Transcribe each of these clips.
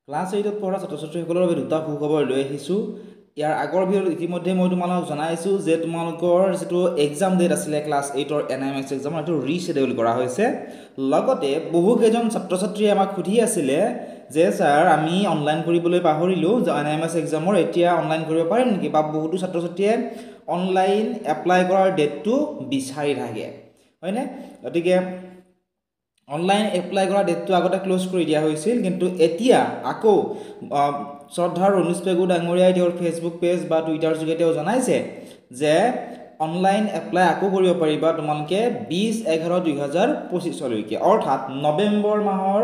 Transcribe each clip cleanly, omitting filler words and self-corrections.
Class 8 পঢ়া ছাত্ৰ-ছাত্ৰীসকলৰ বাবে দুটা সুখবৰ লৈ আহিছো। ইয়াৰ আগৰ ভিডিঅ'ত ইতিমধ্যে মই তোমালোকক জনাইছো যে তোমালোকৰ যেটো এক্সাম ডেট আছিল ক্লাছ 8 ৰ এনএমএছ এক্সামৰ এটো ৰিশেডিউল কৰা হৈছে। লগতে বহু কেজন ছাত্ৰ-ছাত্ৰীয়ে আমাক সুধি আছিল যে স্যাৰ আমি অনলাইন কৰিবলৈ পাহৰিলো যে এনএমএছ এক্সামৰ এতিয়া অনলাইন কৰিব পাৰিম নেকি বা বহুতো ছাত্ৰ-ছাত্ৰীয়ে অনলাইন এপ্লাই কৰাৰ ডেটটো বিচাৰি থাকে হয়নে গতিকে অনলাইন এপ্লাই কৰা ডেটটো আগতে ক্লোজ কৰি দিয়া হৈছিল কিন্তু এতিয়া আকৌ শ্ৰদ্ধাৰ অনুজ পেগু ডাঙৰীয়াই তেওঁৰ ফেসবুক পেজ বা টুইটাৰ যোগেতেও জনাইছে যে অনলাইন এপ্লাই আকৌ কৰিব পাৰিবা তোমালোকে 20/11/2025 লৈকে অৰ্থাৎ নৱেম্বৰ মাহৰ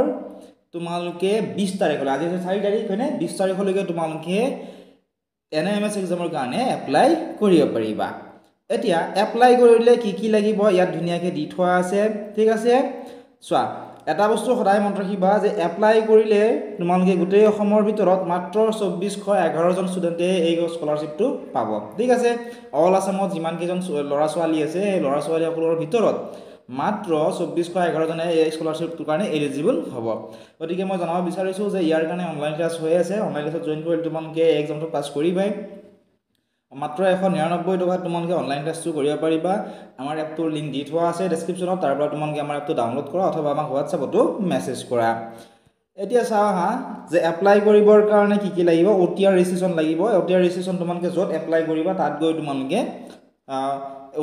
তোমালোকে 20 তাৰিখলৈ আজি 4 তাৰিখ হয়নে 20 তাৰিখলৈকে তোমালোকে এনএমএছ এক্সামৰ কাৰণে এপ্লাই কৰিব পাৰিবা এতিয়া এপ্লাই কৰিলে কি লাগিব ইয়াত ধুনিয়াকে দি থোৱা আছে ঠিক আছে চোৱা এটা বস্তু সদায় মনত ৰাখিবা যে এপ্লাই কৰিলে তোমালোকে গোটেই অসমৰ ভিতৰত মাত্ৰ 2411 জন ষ্টুডেন্টে এই স্কলাৰশ্বিপটো পাব ঠিক আছে অল আসামত যিমান কেজন লৰা ছোৱালী আছে এই লৰা ছোৱালীসকলৰ ভিতৰত মাত্ৰ 2411 জনে এই স্কলাৰশ্বিপটোৰ কাৰণে এলিজিবল হ'ব গতিকে মই জনাব বিচাৰিছো যে ইয়াৰ কাৰণে অনলাইন ক্লাছ হৈ আছে অনলাইন ক্লাছত জয়েন কৰিলে তোমালোকে এক্সামটো পাছ কৰিবাই মাত্ৰ 199 টকা তোমালোকে অনলাইন ক্লাছটো কৰিব পাৰিবা আমাৰ এপটোৰ লিংক দি থোৱা আছে ডেসক্ৰিপচনত তাৰ পৰা তোমালোকে আমাৰ এপটো ডাউনলোড কৰা অথবা আমাক WhatsAppতো মেছেজ কৰা এতিয়া চাও হা যে এপ্লাই কৰিবৰ কাৰণে কি লাগিব OTR ৰেজিষ্ট্ৰেচন লাগিব OTR ৰেজিষ্ট্ৰেচন তোমালোকে যত এপ্লাই কৰিবা তাত গৈ তোমালোকে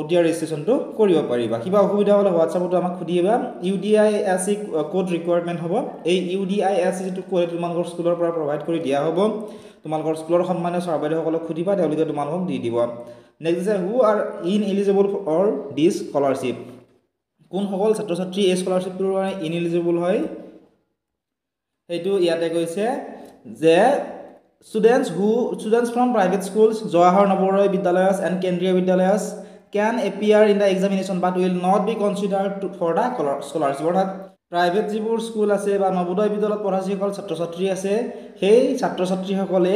OTR ৰেজিষ্ট্ৰেচনটো কৰিব পাৰিবা কিবা অসুবিধা হলে WhatsAppতো আমাক খুদিবা UDISC কোড ৰিকোয়াৰমেন্ট হ'ব এই UDISC যেটো কোড তোমালোকৰ স্কুলৰ পৰা প্ৰভাইড কৰি দিয়া হ'ব তোমালোকৰ স্কুলৰ সন্মানীয় ছাৰবাইদেউসকলক খুদিবা তেওঁলোকে তোমালোকক দি দিব next is who are ineligible for this scholarship কোন সকল ছাত্ৰ-ছাত্ৰী এই স্কলাৰশ্বিপটোৰ কাৰণে ইনএলিজিবল হয় এইটো ইয়াতে কৈছে যে students from private schools Jawahar Navodaya Vidyalaya and Kendriya Vidyalaya can appear in the examination but will not be considered for the scholarship অৰ্থাৎ প্ৰাইভেট যিবোৰ স্কুল আছে বা নবোদয় বিদ্যালয়ত পঢ়া যিসকল ছাত্ৰ-ছাত্ৰী আছে সেই ছাত্ৰ-ছাত্ৰীসকলে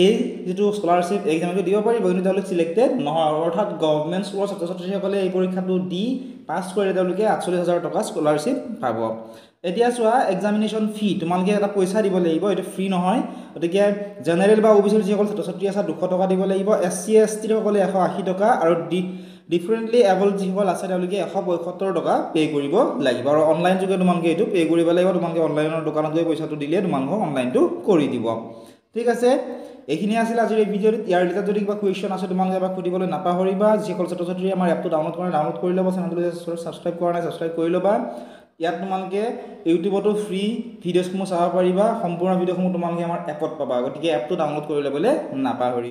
এই যেটো স্কলাৰশ্বিপ এক্সামটো দিব পাৰিব কিন্তু তেওঁলোক সিলেক্টেড নহয় অৰ্থাৎ গভৰ্ণমেণ্ট স্কুলৰ ছাত্ৰ-ছাত্ৰীসকলে এই পৰীক্ষাটো দি পাছ কৰিলে তেওঁলোকে 48000 টকা স্কলাৰশ্বিপ পাব এতিয়া চোৱা এক্সামিনেশন ফি তোমালোকে এটা পইচা দিব লাগিব এটা ফ্ৰী নহয় গতিকে জেনাৰেল বা ওবিসি যিসকল ছাত্ৰ-ছাত্ৰী আছে 200 টকা দিব লাগিব SC ST সকলে 180 টকা আৰু ডিফাৰেন্টলি এবল যিসকল আছে তেওঁলোকে 175 টকা পে কৰিব লাগিব আৰু অনলাইন যোগে তোমালোকে এটো পে কৰিব লাগিব তোমালোকে অনলাইনৰ দোকানত গৈ পইচাটো দিলে তোমালোকক অনলাইনটো কৰি দিব ঠিক আছে এইখিনি আছিল আজিৰ এই ভিডিঅ'ত ইয়াৰ ৰিলেটেড যদি কিবা কোৱেশ্চন আছে তোমালোকে বা খুদিবলৈ নাপাহৰিবা যিসকল ছাত্ৰ-ছাত্ৰী আমাৰ এপটো ডাউনলোড কৰি ল'ব চেনেলটো সাবস্ক্ৰাইব কৰা নাই সাবস্ক্ৰাইব কৰি ল'বা ইয়াত তোমালোকে ইউটিউবতো ফ্ৰী ভিডিঅ'সমূহ চাব পাৰিবা সম্পূৰ্ণ ভিডিঅ'সমূহ তোমালোকে আমাৰ এপত পাবা গতিকে এপটো ডাউনলোড কৰি ল'বলৈ নাপাহৰিবা